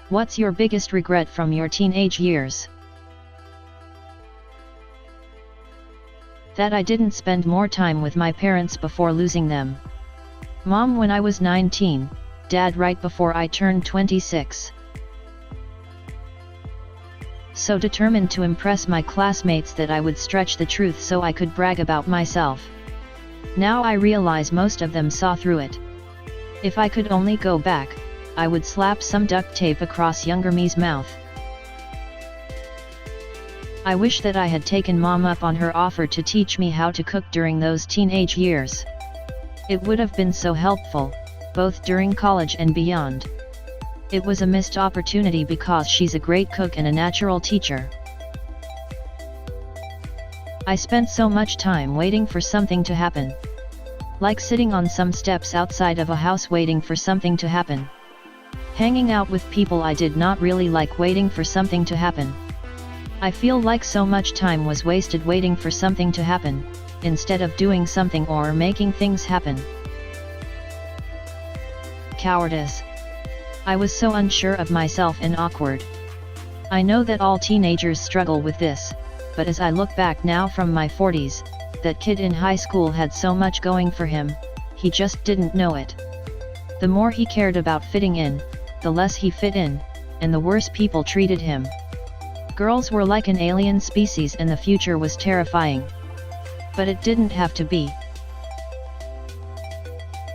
What's your biggest regret from your teenage years? That I didn't spend more time with my parents before losing them. Mom when I was 19, Dad right before I turned 26. So determined to impress my classmates that I would stretch the truth so I could brag about myself. Now I realize most of them saw through it. If I could only go back, I would slap some duct tape across younger me's mouth. I wish that I had taken Mom up on her offer to teach me how to cook during those teenage years. It would have been so helpful, both during college and beyond. It was a missed opportunity because she's a great cook and a natural teacher. I spent so much time waiting for something to happen. Like sitting on some steps outside of a house waiting for something to happen. Hanging out with people I did not really like waiting for something to happen. I feel like so much time was wasted waiting for something to happen, instead of doing something or making things happen. Cowardice. I was so unsure of myself and awkward. I know that all teenagers struggle with this, but as I look back now from my 40s, that kid in high school had so much going for him, he just didn't know it. The more he cared about fitting in, the less he fit in, and the worse people treated him. Girls were like an alien species and the future was terrifying. But it didn't have to be.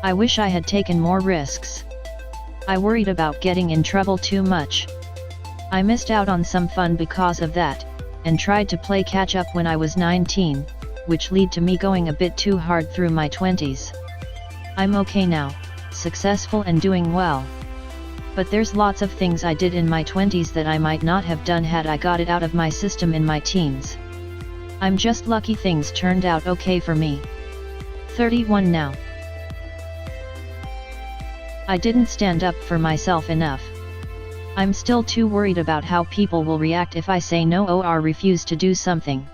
I wish I had taken more risks. I worried about getting in trouble too much. I missed out on some fun because of that, and tried to play catch up when I was 19, which led to me going a bit too hard through my 20s. I'm okay now, successful and doing well. But there's lots of things I did in my 20s that I might not have done had I got it out of my system in my teens. I'm just lucky things turned out okay for me. 31 now. I didn't stand up for myself enough. I'm still too worried about how people will react if I say no or refuse to do something.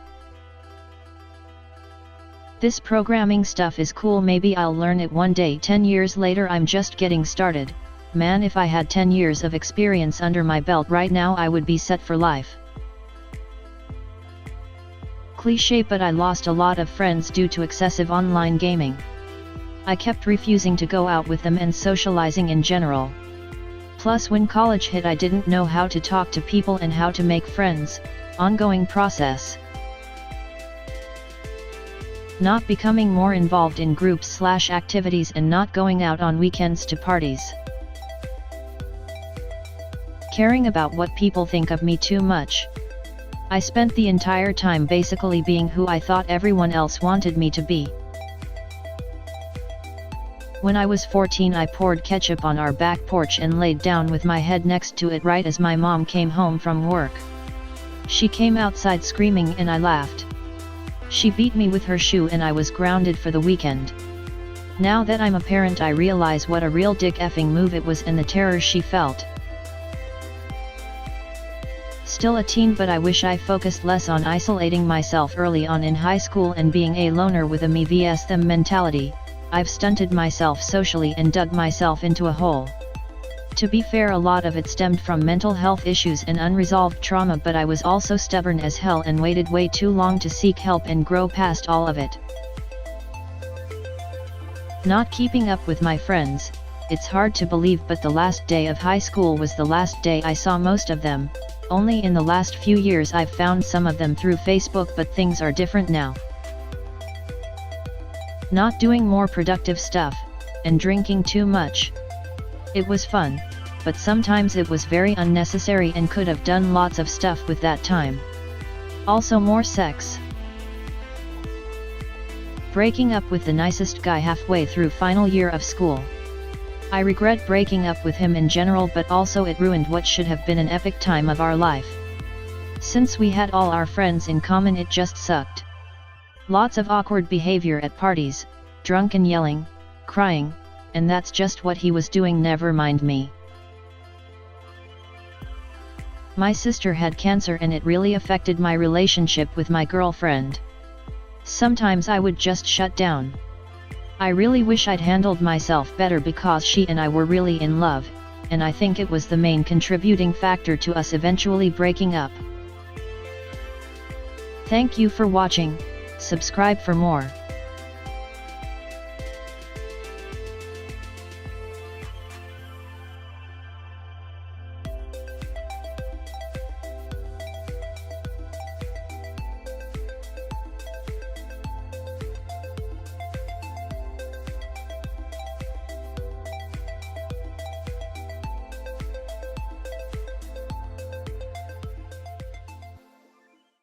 This programming stuff is cool, maybe I'll learn it one day. 10 years later I'm just getting started. Man, if I had 10 years of experience under my belt right now I would be set for life. Cliché, but I lost a lot of friends due to excessive online gaming. I kept refusing to go out with them and socializing in general. Plus when college hit I didn't know how to talk to people and how to make friends, ongoing process. Not becoming more involved in groups/activities and not going out on weekends to parties. Caring about what people think of me too much. I spent the entire time basically being who I thought everyone else wanted me to be. When I was 14 I poured ketchup on our back porch and laid down with my head next to it right as my mom came home from work. She came outside screaming and I laughed. She beat me with her shoe and I was grounded for the weekend. Now that I'm a parent I realize what a real dick effing move it was and the terror she felt. Still a teen, but I wish I focused less on isolating myself early on in high school and being a loner with a me vs them mentality. I've stunted myself socially and dug myself into a hole. To be fair, a lot of it stemmed from mental health issues and unresolved trauma, but I was also stubborn as hell and waited way too long to seek help and grow past all of it. Not keeping up with my friends, it's hard to believe, but the last day of high school was the last day I saw most of them. Only in the last few years I've found some of them through Facebook, but things are different now. Not doing more productive stuff, and drinking too much. It was fun, but sometimes it was very unnecessary and could have done lots of stuff with that time. Also more sex. Breaking up with the nicest guy halfway through final year of school. I regret breaking up with him in general, but also it ruined what should have been an epic time of our life. Since we had all our friends in common it just sucked. Lots of awkward behavior at parties, drunk and yelling, crying, and that's just what he was doing, never mind me. My sister had cancer and it really affected my relationship with my girlfriend. Sometimes I would just shut down. I really wish I'd handled myself better because she and I were really in love, and I think it was the main contributing factor to us eventually breaking up. Thank you for watching, subscribe for more.